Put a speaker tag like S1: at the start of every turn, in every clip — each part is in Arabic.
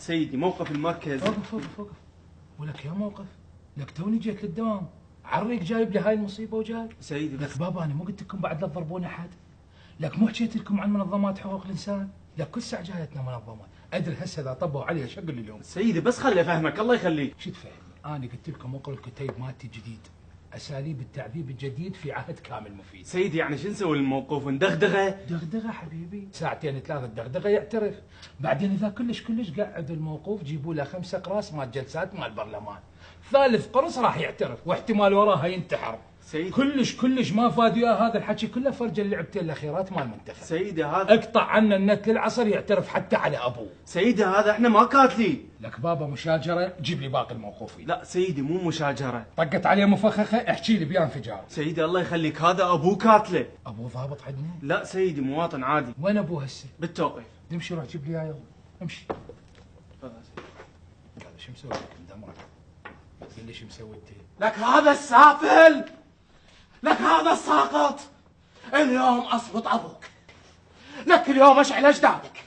S1: سيدي موقف المركز.
S2: وقف ولك يا موقف، لك توني جيت للدوام عريق جايب لي هاي المصيبه وجاي.
S1: سيدي
S2: لك بابا انا مو قلت لكم بعد لا تضربون احد؟ لك مو حكيت لكم عن منظمات حقوق الانسان؟ لك كل ساعه جايتنا منظمات، ادري هسه اذا طبوا علي شو اقول اليوم؟
S1: سيدي بس خلي افهمك الله يخليك.
S2: شو تفهمني؟ انا قلت لكم اقروا الكتيب مالتي الجديد، اساليب التعذيب الجديد في عهد كامل مفيد.
S1: سيدي يعني شو نسوي الموقف ندغدغه؟
S2: دغدغه حبيبي، ساعتين ثلاثه دغدغه يعترف، بعدين اذا كلش قعد الموقوف جيبوا له 5 اقراص مال جلسات مال برلمان، ثالث قرص راح يعترف واحتمال وراها ينتحر.
S1: سيدي
S2: كلش ما فاد وياه هذا الحكي كله، فرج اللعبتين الاخيرات مال المنتخب.
S1: سيدي هذا
S2: اقطع عنا النت للعصر يعترف حتى على ابوه.
S1: سيدي هذا احنا ما كاتلين.
S2: لك بابا مشاجره، جيب لي باقي الموقوفين.
S1: لا سيدي مو مشاجره.
S2: طقت عليه مفخخه، احكي لي بيان انفجار.
S1: سيدي الله يخليك هذا ابوه كاتله.
S2: ابوه ضابط عندنا؟
S1: لا سيدي مواطن عادي.
S2: وين ابوه هسه؟
S1: بالتوقيف.
S2: امشي روح جيب لي اياه يلا امشي.
S1: تفضل سيدي.
S2: هذا شو مسوي لك مدمرك؟ قل لي شو مسوي انت؟
S3: لك هذا السافل، لك هذا الساقط، اليوم اصبط ابوك، لك اليوم اشعل اجدادك،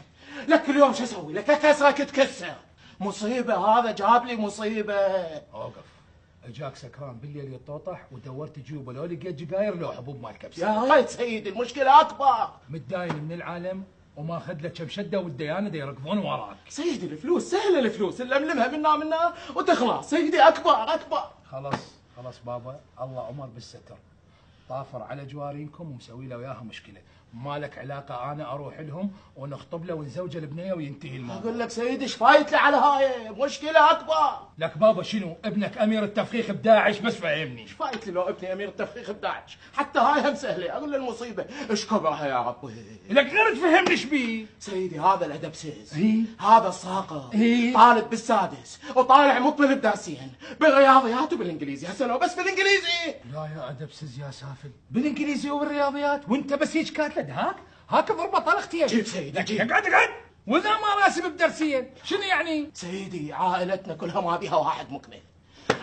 S3: لك اليوم شو اسوي لك؟ اكسرك تكسر، مصيبه هذا جاب لي مصيبه.
S2: اوقف، اجاك سكران بالليل يطوطح ودورت جيوبه لو لقيت جقاير لو حبوب مال كبسه.
S3: يا ريت سيدي المشكله اكبر.
S2: متداين من العالم وماخذ لك كم شده والديانه دا يركضون وراك.
S3: سيدي الفلوس سهله، الفلوس نلملمها منا وتخلص. سيدي اكبر.
S2: خلاص بابا، الله عمر بالستر، طافر على جوارينكم ومسوي له وياها مشكله، ما لك علاقه، انا اروح لهم ونخطب له ونزوجه البنيه وينتهي الموضوع.
S3: اقول لك سيدي ايش فايت لي على هاي مشكله اكبر.
S2: لك بابا شنو ابنك امير التفخيخ بداعش؟ بس فهمني
S3: ايش فايت لي لو ابني امير التفخيخ بداعش؟ حتى هاي هم سهله، اقول له المصيبه ايش كبرها يا ربي.
S2: لك غير تفهمني ايش بيه؟
S3: سيدي هذا الادبسيس،
S2: إيه؟
S3: هذا الساقط،
S2: إيه؟
S3: طالب بالسادس وطالع مطلب بدرسين بالرياضيات وبالانجليزي، هسه لو بس بالانجليزي.
S2: لا يا ادبسز يا سافل، بالانجليزي وبالرياضيات وانت بس هيك كاتلد هاك ضربه طلقتي.
S3: جيب سيدي جيب.
S2: اقعد واذا ما راسب بدرسين شنو يعني؟
S3: سيدي عائلتنا كلها ما بيها واحد مكمل،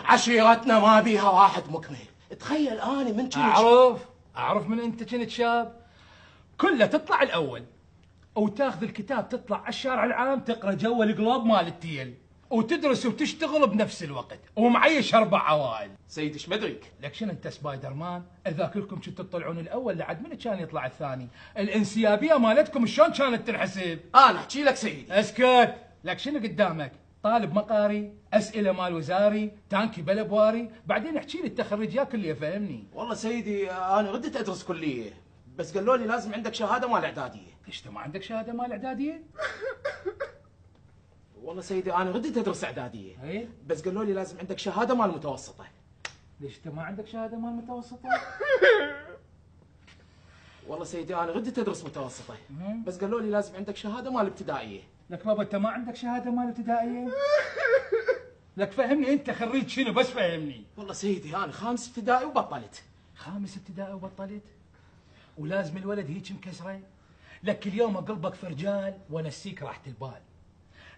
S3: عشيرتنا ما بيها واحد مكمل، تخيل اني من كنت
S2: اعرف من انت كنت شاب كله تطلع الاول وتاخذ الكتاب تطلع على الشارع العام تقرا جو القلوب مال التيل وتدرس وتشتغل بنفس الوقت ومعيش 4 عوائل.
S3: سيدي ايش مدريك؟
S2: لك شنو انت سبايدر مان؟ اذا كلكم كنتوا تطلعون الاول لعد من كان يطلع الثاني؟ الانسيابيه مالتكم شلون كانت تنحسب؟
S3: انا احكي لك سيدي.
S2: اسكت، لك شنو قدامك؟ طالب مقاري، اسئله مال وزاري، تانكي بلبواري، بعدين احكي لي التخريجيات اللي فهمني.
S3: والله سيدي انا ردت ادرس كليه بس قالوا لي لازم عندك شهاده مال اعداديه.
S2: ليش ما عندك شهاده مال اعداديه؟
S3: والله سيدي انا ردت ادرس اعداديه
S2: اي
S3: بس قالوا لي لازم عندك شهاده مال متوسطه.
S2: ليش انت ما عندك شهاده مال متوسطه؟
S3: والله سيدي انا ردت ادرس متوسطه بس قالوا لي لازم عندك شهاده مال ابتدائيه.
S2: لك بابا انت ما عندك شهاده مال ابتدائيه؟ لك فهمني انت خريج شنو بس فهمني.
S3: والله سيدي انا 5 ابتدائي وبطلت.
S2: 5 ابتدائي وبطلت؟ ولازم الولد هيك مكسره؟ لك اليوم اقلبك فرجال وانسيك راحه البال،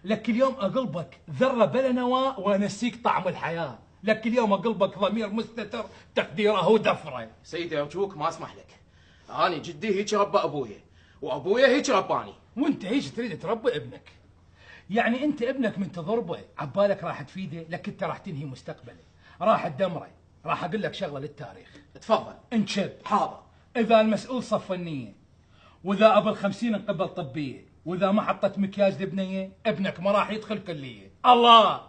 S2: لك اليوم اقلبك ذره بلا نواه وانسيك طعم الحياه، لك اليوم اقلبك ضمير مستتر تقديره ودفره.
S3: سيدي ارجوك ما اسمح لك، اني جدي هيك ربى ابويا وابويا هيك رباني.
S2: وانت هيك تريد تربي ابنك؟ يعني انت ابنك من تضربه عبالك راح تفيده؟ لك انت راح تنهي مستقبله، راح تدمره. راح اقول لك شغله للتاريخ.
S3: تفضل.
S2: انشب.
S3: حاضر.
S2: اذا المسؤول صف النيه، واذا ابو ال50 انقبل طبيه، واذا ما حطت مكياج لبنيه ابنك ما راح يدخل كليه. الله